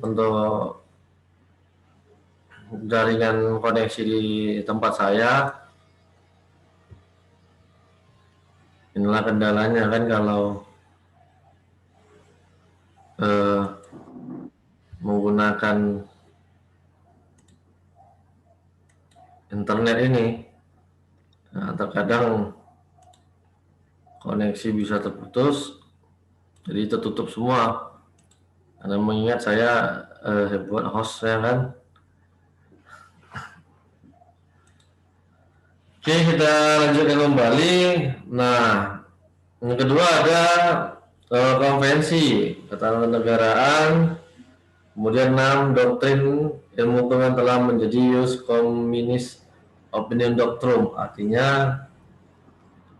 untuk jaringan koneksi di tempat saya. Inilah kendalanya kan kalau menggunakan internet ini. Nah, terkadang koneksi bisa terputus, jadi tertutup semua. Karena mengingat saya buat hostnya kan. Oke, kita lanjutkan kembali. Nah, yang kedua ada konvensi ketatanegaraan, kemudian 6 doktrin ilmu hukum yang telah menjadi ius communis opinion doctrum, artinya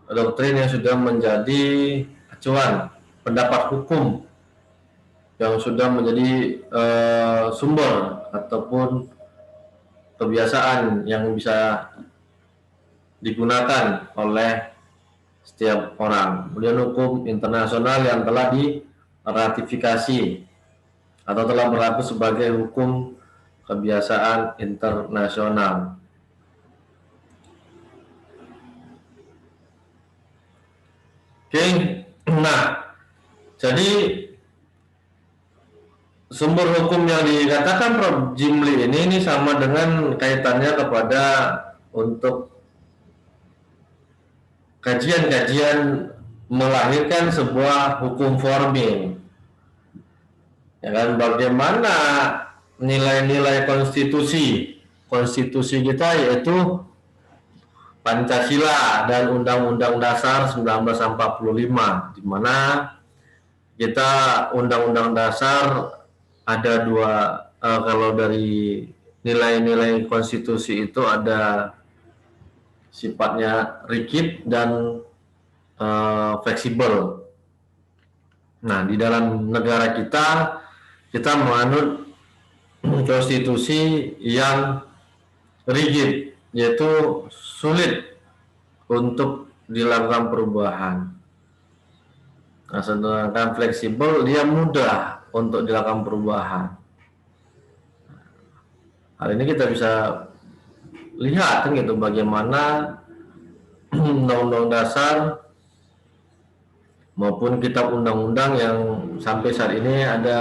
doktrin yang sudah menjadi acuan pendapat hukum yang sudah menjadi sumber ataupun kebiasaan yang bisa digunakan oleh setiap orang. Kemudian hukum internasional yang telah diratifikasi atau telah berlaku sebagai hukum kebiasaan internasional. Oke, nah, jadi sumber hukum yang dikatakan Prof. Jimli ini sama dengan kaitannya kepada untuk kajian-kajian melahirkan sebuah hukum formil. Ya kan, bagaimana nilai-nilai konstitusi kita yaitu Pancasila dan Undang-Undang Dasar 1945, di mana kita Undang-Undang Dasar ada dua, kalau dari nilai-nilai konstitusi itu ada sifatnya rigid dan fleksibel. Nah, di dalam negara kita menganut konstitusi yang rigid, yaitu sulit untuk dilakukan perubahan. Nah, sedangkan fleksibel dia mudah untuk dilakukan perubahan. Hal ini kita bisa lihat kan gitu bagaimana undang-undang dasar maupun kitab undang-undang yang sampai saat ini ada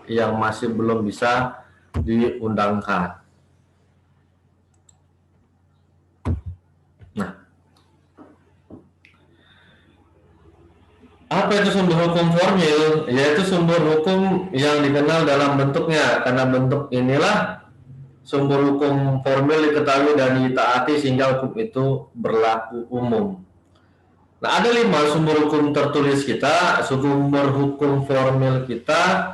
yang masih belum bisa diundangkan. Nah, apa itu sumber hukum formil? Yaitu sumber hukum yang dikenal dalam bentuknya, karena bentuk inilah sumber hukum formil diketahui dan ditaati sehingga hukum itu berlaku umum. Nah, ada 5 sumber hukum tertulis kita, sumber hukum formil kita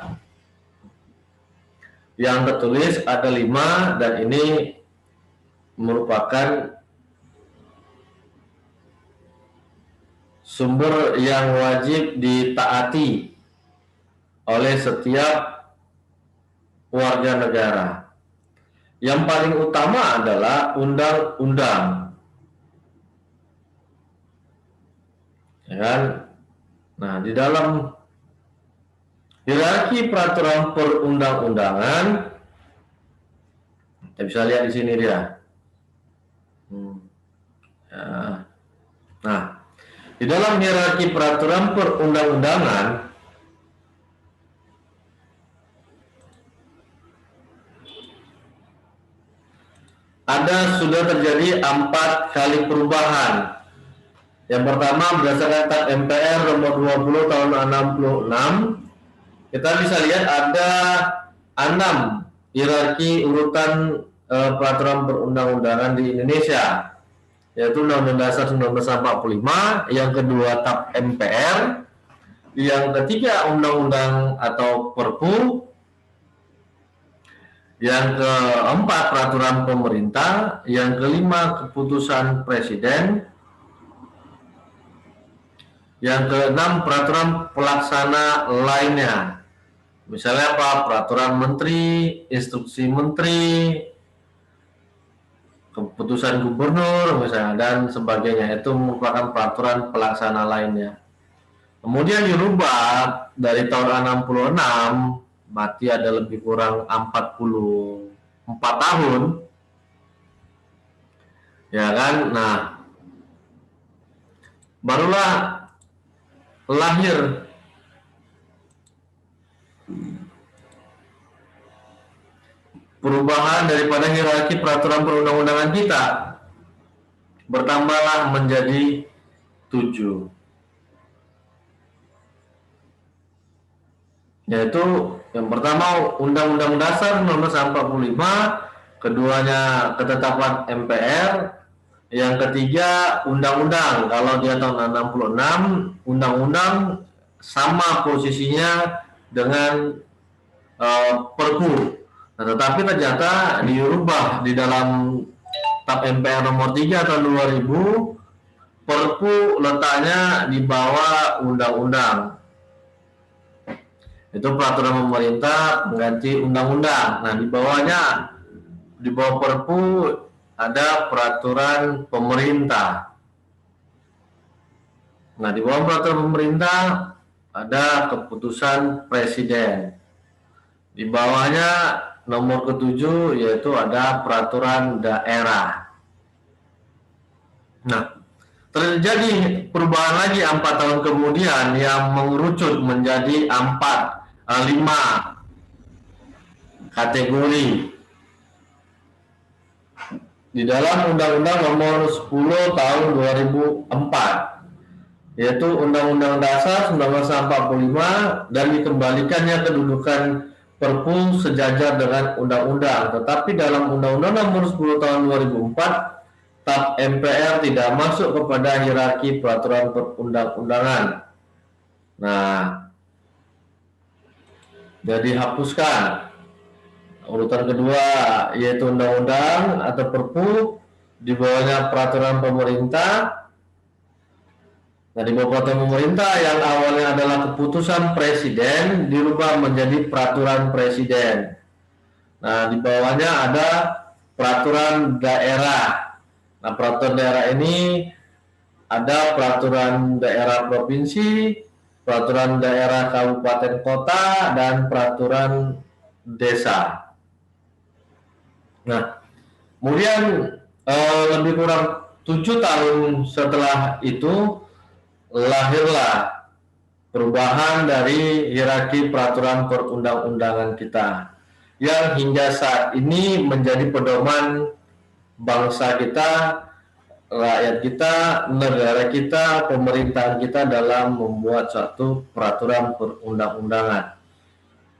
yang tertulis ada 5, dan ini merupakan sumber yang wajib ditaati oleh setiap warga negara. Yang paling utama adalah undang-undang. Ya kan? Nah, di dalam hierarki peraturan perundang-undangan, kita bisa lihat di sini dia. Ya. Nah, di dalam hierarki peraturan perundang-undangan sudah terjadi 4 kali perubahan. Yang pertama berdasarkan Tap MPR nomor 20 tahun 66, kita bisa lihat ada 6 hierarki urutan peraturan perundang-undangan di Indonesia, yaitu Undang-Undang Dasar 1945, yang kedua Tap MPR, yang ketiga Undang-Undang atau Perpu, yang keempat peraturan pemerintah, yang kelima keputusan presiden, yang keenam peraturan pelaksana lainnya. Misalnya apa? Peraturan menteri, instruksi menteri, keputusan gubernur misalnya, dan sebagainya. Itu merupakan peraturan pelaksana lainnya. Kemudian dirubah dari tahun 66 mati ada lebih kurang 44 tahun, ya kan? Nah, barulah lahir perubahan daripada hierarki peraturan perundang-undangan kita, bertambahlah menjadi 7, yaitu yang pertama Undang-Undang Dasar Nomor 45, keduanya ketetapan MPR, yang ketiga undang-undang. Kalau dia tahun 66, undang-undang sama posisinya dengan Perpu. Nah, tetapi ternyata diubah di dalam TAP MPR nomor 3 tahun 2000, Perpu letaknya di bawah undang-undang. Itu peraturan pemerintah pengganti undang-undang. Nah, di bawahnya, di bawah Perpu ada peraturan pemerintah. Nah, di bawah peraturan pemerintah ada keputusan presiden. Di bawahnya nomor ke-7 yaitu ada peraturan daerah. Nah, terjadi perubahan lagi 4 tahun kemudian yang mengerucut menjadi 5 kategori di dalam Undang-Undang Nomor 10 Tahun 2004, yaitu Undang-Undang Dasar 1945, dan dikembalikannya kedudukan Perpu sejajar dengan undang-undang. Tetapi dalam Undang-Undang Nomor 10 Tahun 2004, TAP MPR tidak masuk kepada hierarki peraturan perundang-undangan. Nah, jadi hapuskan. Urutan kedua yaitu undang-undang atau Perpu, di bawahnya peraturan pemerintah. Nah, di bawah peraturan pemerintah yang awalnya adalah keputusan presiden dirubah menjadi peraturan presiden. Nah, di bawahnya ada peraturan daerah. Nah, peraturan daerah ini ada peraturan daerah provinsi, peraturan daerah kabupaten kota, dan peraturan desa. Nah, kemudian lebih kurang 7 tahun setelah itu lahirlah perubahan dari hierarki peraturan perundang-undangan kita yang hingga saat ini menjadi pedoman bangsa kita, rakyat kita, negara kita, pemerintahan kita dalam membuat suatu peraturan perundang-undangan,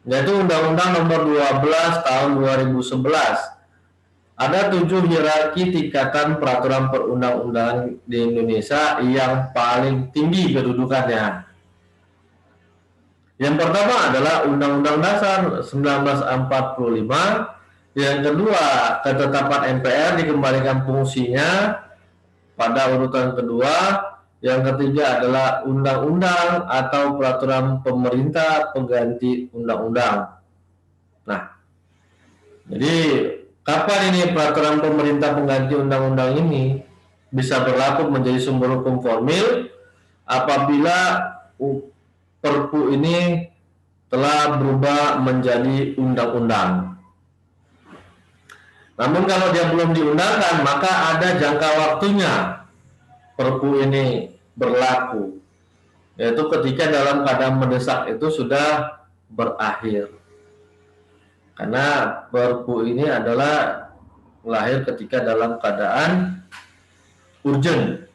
yaitu Undang-Undang Nomor 12 Tahun 2011. Ada 7 hierarki tingkatan peraturan perundang-undangan di Indonesia yang paling tinggi kedudukannya. Yang pertama adalah Undang-Undang Dasar 1945. Yang kedua, ketetapan MPR dikembalikan fungsinya pada urutan kedua. Yang ketiga adalah undang-undang atau peraturan pemerintah pengganti undang-undang. Nah, jadi kapan ini peraturan pemerintah pengganti undang-undang ini bisa berlaku menjadi sumber hukum formil? Apabila Perpu ini telah berubah menjadi undang-undang. Namun kalau dia belum diundangkan, maka ada jangka waktunya Perpu ini berlaku, yaitu ketika dalam keadaan mendesak itu sudah berakhir. Karena Perpu ini adalah lahir ketika dalam keadaan urgent,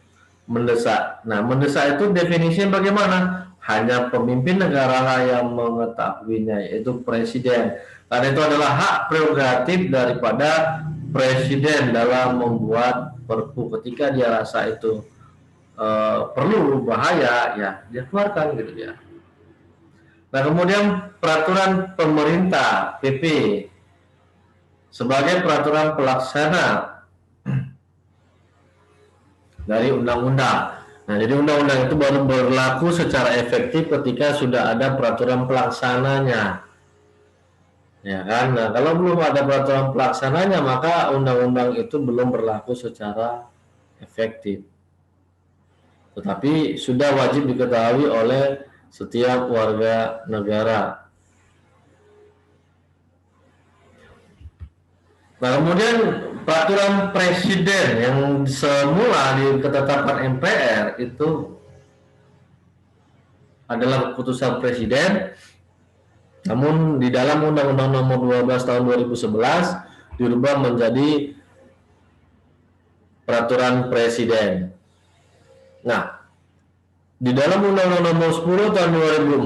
mendesak. Nah, mendesak itu definisinya bagaimana? Hanya pemimpin negara lah yang mengetahuinya, yaitu presiden. Karena itu adalah hak prerogatif daripada presiden dalam membuat Perpu. Ketika dia rasa itu perlu, bahaya, ya dia keluarkan gitu ya. Nah, kemudian peraturan pemerintah PP sebagai peraturan pelaksana dari undang-undang. Nah, jadi undang-undang itu baru berlaku secara efektif ketika sudah ada peraturan pelaksananya. Ya kan? Nah, kalau belum ada peraturan pelaksananya, maka undang-undang itu belum berlaku secara efektif. Tetapi sudah wajib diketahui oleh setiap warga negara. Nah, kemudian peraturan presiden yang semula di ketetapan MPR itu adalah keputusan presiden, namun di dalam Undang-Undang Nomor 12 Tahun 2011 dirubah menjadi peraturan presiden. Nah, di dalam Undang-Undang Nomor 10 Tahun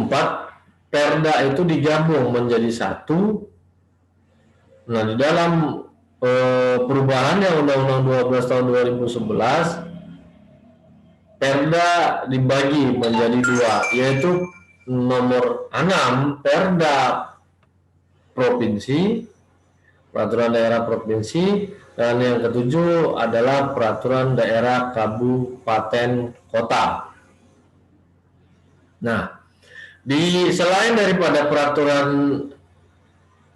2004, Perda itu digabung menjadi satu. Nah, di dalam perubahannya Undang-Undang 12 Tahun 2011, Perda dibagi menjadi dua, yaitu nomor 6 Perda provinsi, peraturan daerah provinsi, dan yang ketujuh adalah peraturan daerah kabupaten kota. Nah, selain daripada peraturan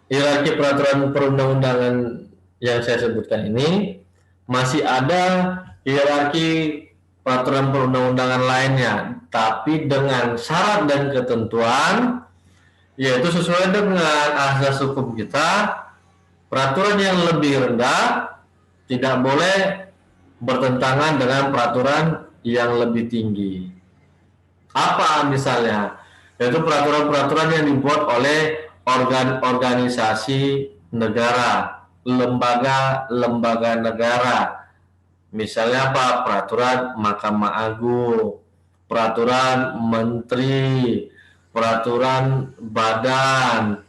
hierarki peraturan perundang-undangan yang saya sebutkan ini, masih ada hierarki peraturan perundang-undangan lainnya, tapi dengan syarat dan ketentuan, yaitu sesuai dengan asas hukum kita, peraturan yang lebih rendah tidak boleh bertentangan dengan peraturan yang lebih tinggi. Apa misalnya? Yaitu peraturan-peraturan yang dibuat oleh organisasi negara, lembaga-lembaga negara. Misalnya apa? Peraturan Mahkamah Agung, peraturan menteri, peraturan badan,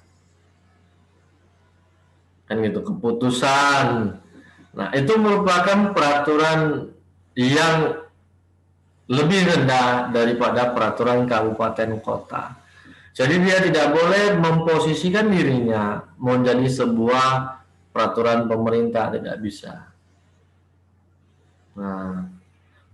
kan gitu, keputusan. Nah, itu merupakan peraturan yang lebih rendah daripada peraturan kabupaten kota. Jadi dia tidak boleh memposisikan dirinya menjadi sebuah peraturan pemerintah, tidak bisa. Nah,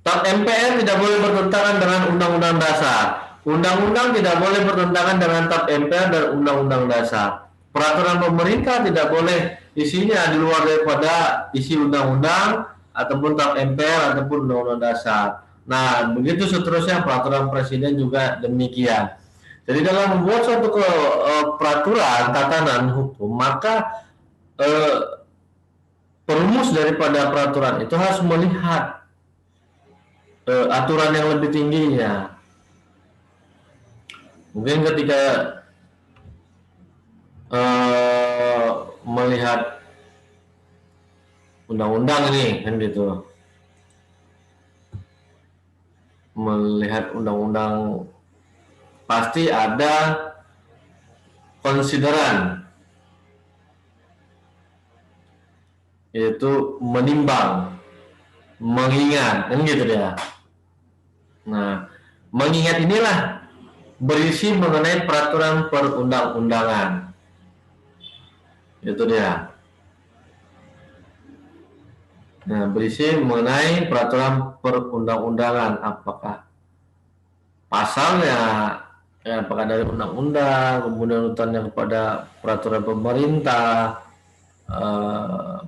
TAP MPR tidak boleh bertentangan dengan Undang-Undang Dasar. Undang-undang tidak boleh bertentangan dengan TAP MPR dan Undang-Undang Dasar. Peraturan pemerintah tidak boleh isinya di luar daripada isi undang-undang ataupun TAP MPR ataupun Undang-Undang Dasar. Nah, begitu seterusnya peraturan presiden juga demikian. Jadi dalam membuat suatu peraturan tatanan hukum, maka perumus daripada peraturan itu harus melihat aturan yang lebih tingginya. Mungkin ketika melihat undang-undang ini, kan gitu, melihat undang-undang pasti ada konsideran, yaitu menimbang, mengingat, kan gitu ya. Nah, mengingat inilah berisi mengenai peraturan perundang-undangan. Itu dia. Nah, berisi mengenai peraturan perundang-undangan, apakah pasalnya, ya, apakah dari undang-undang, kemudian urutannya kepada peraturan pemerintah,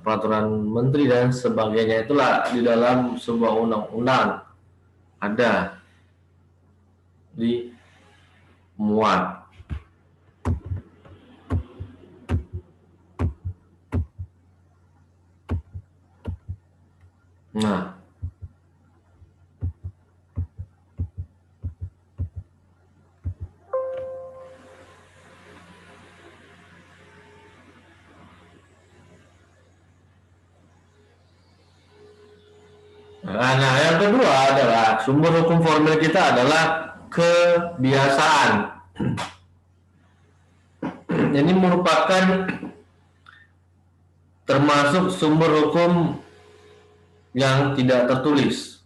peraturan menteri dan sebagainya, itulah di dalam sebuah undang-undang ada dimuat. Nah, yang kedua adalah sumber hukum formil kita adalah kebiasaan. Ini merupakan termasuk sumber hukum yang tidak tertulis.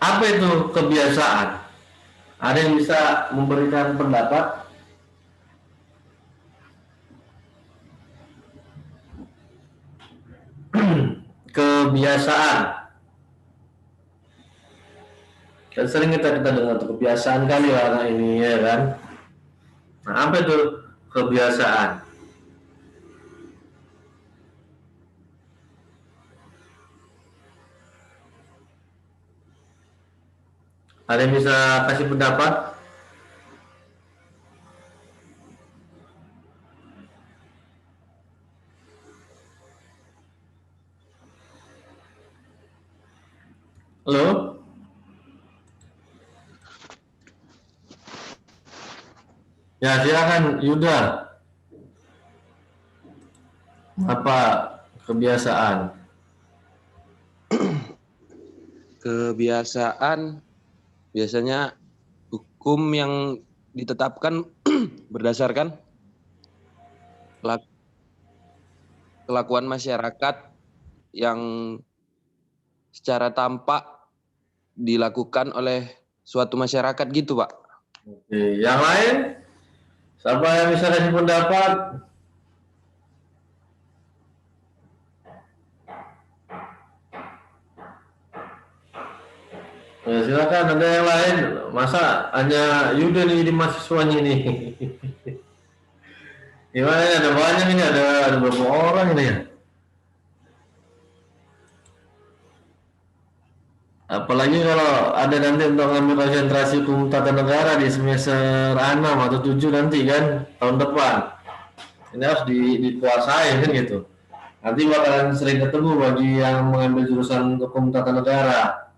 Apa itu kebiasaan? Ada yang bisa memberikan pendapat? Kebiasaan. Dan sering kita dengar tuh, kebiasaan kali ya anak ini, ya kan? Nah, apa itu kebiasaan? Ada yang bisa kasih pendapat? Halo? Ya, silakan Yuda. Apa kebiasaan? Kebiasaan biasanya hukum yang ditetapkan berdasarkan kelakuan masyarakat yang secara tampak dilakukan oleh suatu masyarakat gitu, Pak. Oke, yang lain? Siapa yang bisa kasih pendapat? Ya, silakan, ada yang lain. Masa hanya Yuda nih di mahasiswanya ini? Gimana ya? Ada banyak ini, ada beberapa orang ini ya. Apalagi kalau ada nanti untuk ngambil konsentrasi hukum tata negara di semester 6 atau 7 nanti kan, tahun depan. Ini harus dikuasai kan gitu. Nanti bakalan sering ketemu bagi yang mengambil jurusan hukum tata negara.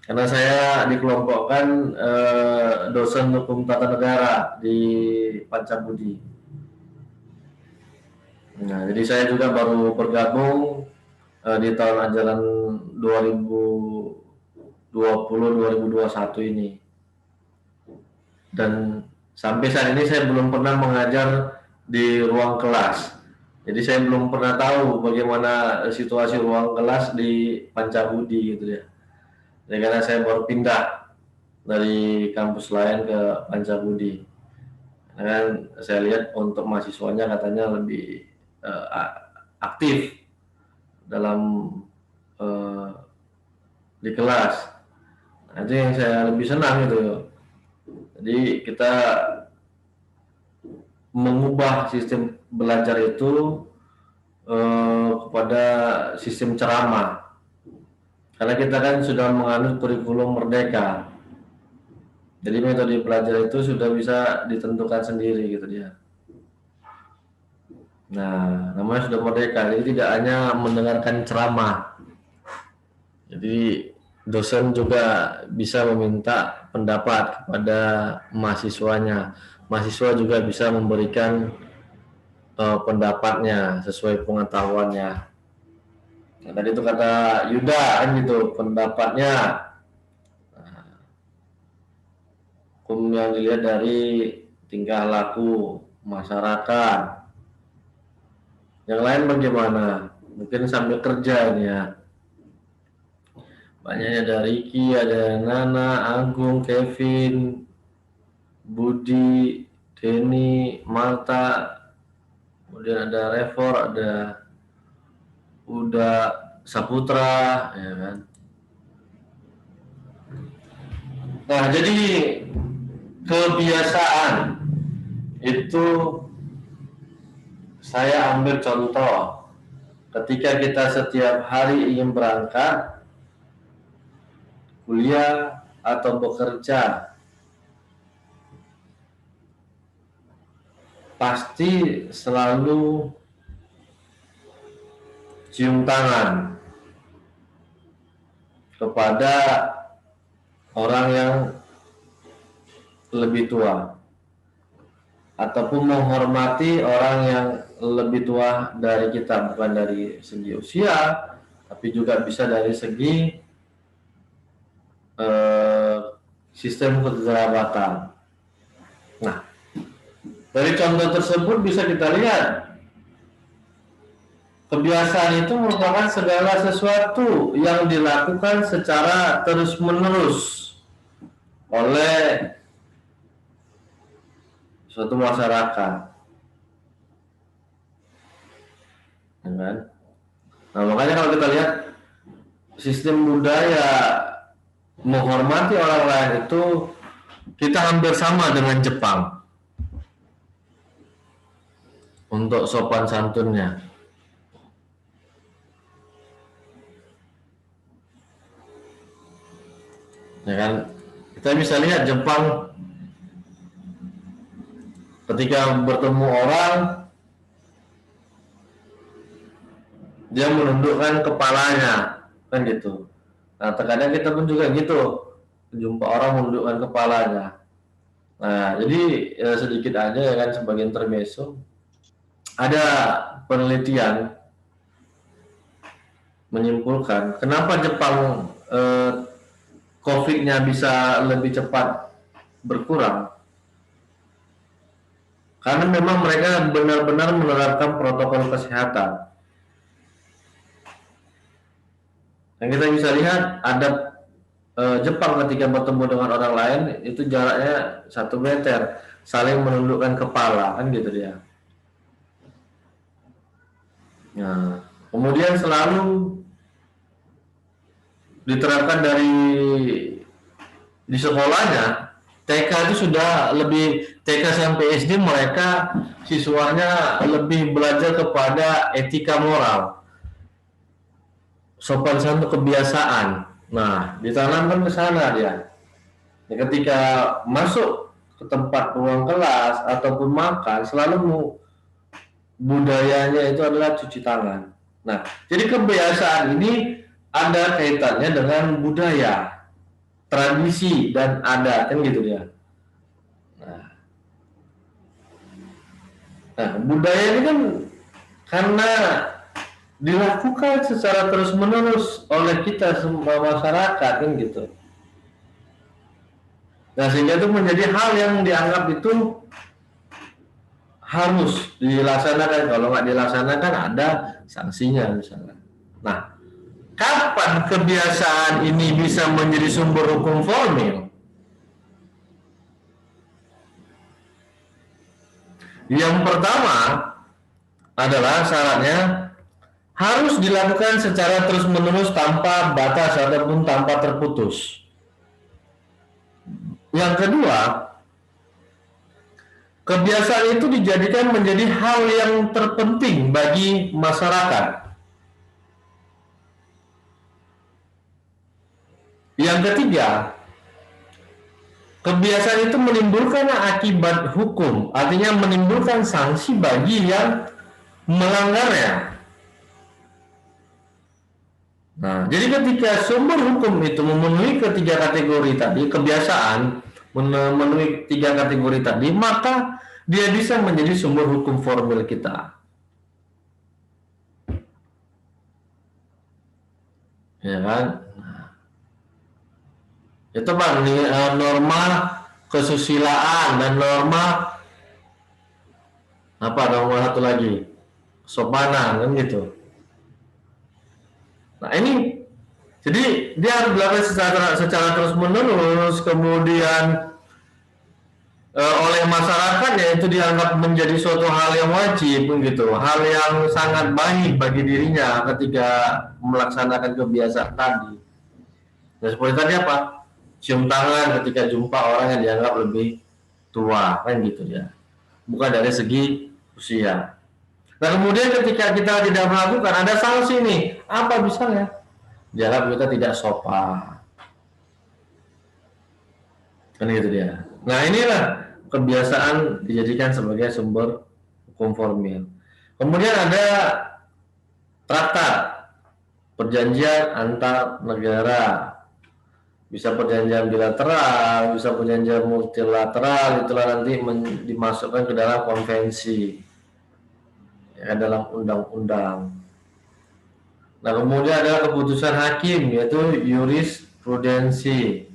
Karena saya dikelompokkan dosen hukum tata negara di Pancabudi. Nah, jadi saya juga baru bergabung di tahun ajaran 2020-2021 ini. Dan sampai saat ini saya belum pernah mengajar di ruang kelas. Jadi saya belum pernah tahu bagaimana situasi ruang kelas di Pancabudi gitu ya. Jadi karena saya baru pindah dari kampus lain ke Pancabudi. Kan saya lihat untuk mahasiswanya katanya lebih aktif dalam di kelas. Nah, itu yang saya lebih senang gitu. Jadi kita mengubah sistem belajar itu kepada sistem ceramah. Karena kita kan sudah menganut kurikulum merdeka. Jadi metode belajar itu sudah bisa ditentukan sendiri gitu dia. Nah, namanya sudah merdeka, jadi tidak hanya mendengarkan ceramah. Jadi dosen juga bisa meminta pendapat kepada mahasiswanya. Mahasiswa juga bisa memberikan pendapatnya sesuai pengetahuannya. Nah, tadi itu kata Yuda kan gitu pendapatnya. Nah, hukum yang dilihat dari tingkah laku masyarakat. Yang lain bagaimana? Mungkin sambil kerja ini ya. Banyaknya ada Ricky, ada Nana, Agung, Kevin, Budi, Denny, Marta, kemudian ada Revor, ada Uda Saputra, ya kan. Nah, jadi kebiasaan itu saya ambil contoh ketika kita setiap hari ingin berangkat kuliah atau bekerja, pasti selalu cium tangan kepada orang yang lebih tua ataupun menghormati orang yang lebih tua dari kita, bukan dari segi usia tapi juga bisa dari segi sistem kekerabatan. Nah, dari contoh tersebut bisa kita lihat kebiasaan itu merupakan segala sesuatu yang dilakukan secara terus-menerus oleh suatu masyarakat, ya kan? Nah, makanya kalau kita lihat sistem budaya menghormati orang lain itu kita hampir sama dengan Jepang untuk sopan santunnya, ya kan? Kita bisa lihat Jepang ketika bertemu orang dia menundukkan kepalanya, kan gitu. Nah, terkadang kita pun juga gitu, jumpa orang menundukkan kepalanya. Nah, jadi sedikit aja ya kan sebagai intermezzo, ada penelitian menyimpulkan kenapa Jepang COVID-nya bisa lebih cepat berkurang. Karena memang mereka benar-benar menerapkan protokol kesehatan. Yang kita bisa lihat ada Jepang ketika bertemu dengan orang lain itu jaraknya 1 meter, saling menundukkan kepala kan gitu dia. Nah, kemudian selalu diterapkan di sekolahnya. TK itu sudah lebih, TK sampai SD mereka siswanya lebih belajar kepada etika moral, sopan santun, kebiasaan. Nah, ditanamkan ke sana dia. Ketika masuk ke tempat ruang kelas ataupun makan, selalu budayanya itu adalah cuci tangan. Nah, jadi kebiasaan ini ada kaitannya dengan budaya, tradisi dan adat kan gitu dia. Nah, budaya ini kan karena dilakukan secara terus-menerus oleh kita semua masyarakat kan gitu. Nah, sehingga itu menjadi hal yang dianggap itu harus dilaksanakan. Kalau nggak dilaksanakan ada sanksinya misalnya. Nah, kapan kebiasaan ini bisa menjadi sumber hukum formil? Yang pertama adalah syaratnya harus dilakukan secara terus-menerus tanpa batas ataupun tanpa terputus. Yang kedua, kebiasaan itu dijadikan menjadi hal yang terpenting bagi masyarakat. Yang ketiga, kebiasaan itu menimbulkan akibat hukum, artinya menimbulkan sanksi bagi yang melanggarnya. Nah, jadi ketika sumber hukum itu memenuhi ketiga kategori tadi, kebiasaan memenuhi 3 kategori tadi, maka dia bisa menjadi sumber hukum formil kita. Ya kan? Itu Bang, norma kesusilaan dan norma apa, norma satu lagi, sopanan kan gitu. Nah, ini jadi dia harus dilakukan secara terus-menerus, kemudian oleh masyarakat ya itu dianggap menjadi suatu hal yang wajib gitu, hal yang sangat baik bagi dirinya ketika melaksanakan kebiasaan tadi. Nah, seperti tadi apa? Cium tangan ketika jumpa orang yang dianggap lebih tua kan gitu ya. Bukan dari segi usia. Nah, kemudian ketika kita tidak melakukan, ada sanksi nih. Apa misalnya? Dianggap kita tidak sopan. Kan gitu dia. Nah, inilah kebiasaan dijadikan sebagai sumber hukum formil. Kemudian ada traktat, perjanjian antar negara. Bisa perjanjian bilateral, bisa perjanjian multilateral, itulah nanti dimasukkan ke dalam konvensi, ya, dalam undang-undang. Nah, kemudian ada keputusan hakim, yaitu jurisprudensi,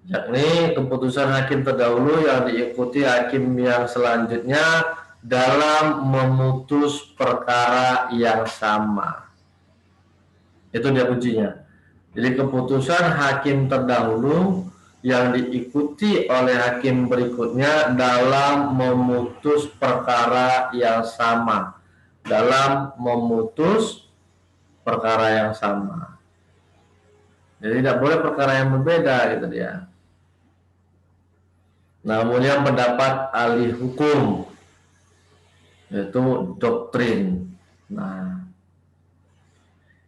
yakni keputusan hakim terdahulu yang diikuti hakim yang selanjutnya dalam memutus perkara yang sama. Itu dia kuncinya. Jadi keputusan hakim terdahulu yang diikuti oleh hakim berikutnya dalam memutus perkara yang sama. Dalam memutus perkara yang sama. Jadi tidak boleh perkara yang berbeda gitu dia. Nah, kemudian pendapat ahli hukum, yaitu doktrin. Nah,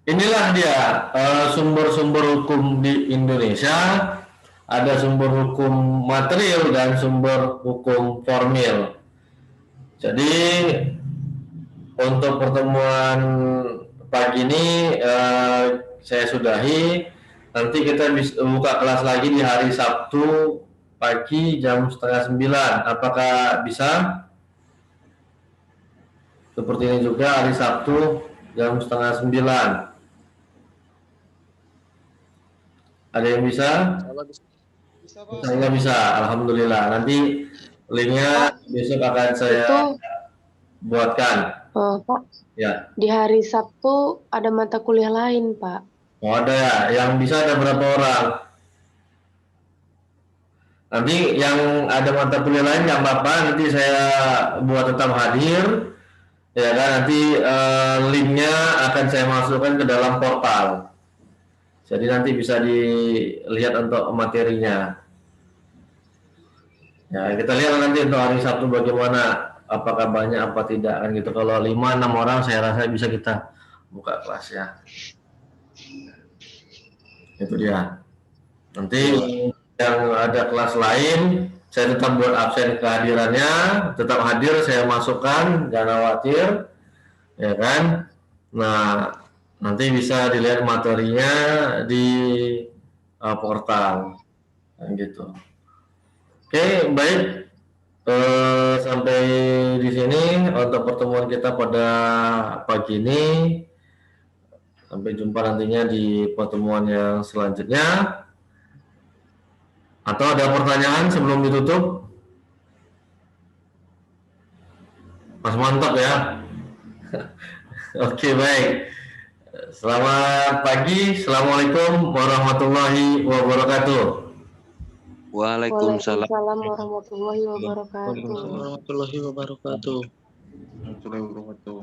inilah dia sumber-sumber hukum di Indonesia. Ada sumber hukum material dan sumber hukum formil. Jadi untuk pertemuan pagi ini saya sudahi. Nanti kita bisa buka kelas lagi di hari Sabtu pagi jam 8:30. Apakah bisa? Seperti ini juga hari Sabtu jam 8:30. Ada yang bisa? Bisa, Pak. Saya bisa, alhamdulillah. Nanti linknya besok akan saya buatkan. Pak, Ya. di hari Sabtu ada mata kuliah lain, Pak. Oh, ada ya. Yang bisa ada berapa orang? Nanti yang ada mata kuliah lain nggak apa-apa. Nanti saya buat tetap hadir. Ya kan. Nanti linknya akan saya masukkan ke dalam portal. Jadi nanti bisa dilihat untuk materinya. Ya, kita lihat nanti untuk hari Sabtu bagaimana, apakah banyak apa tidak kan gitu. Kalau 5-6 orang saya rasa bisa kita buka kelas ya. Itu dia. Nanti yang ada kelas lain saya tetap buat absen kehadirannya, tetap hadir saya masukkan, jangan khawatir. Ya kan? Nah, nanti bisa dilihat materinya di portal. Kan gitu. Oke, baik. Sampai di sini untuk pertemuan kita pada pagi ini. Sampai jumpa nantinya di pertemuan yang selanjutnya. Atau ada pertanyaan sebelum ditutup? Mas mantap ya. Oke, baik. Selamat pagi. Assalamualaikum warahmatullahi wabarakatuh. Waalaikumsalam. Waalaikumsalam warahmatullahi wabarakatuh. Warahmatullahi wabarakatuh.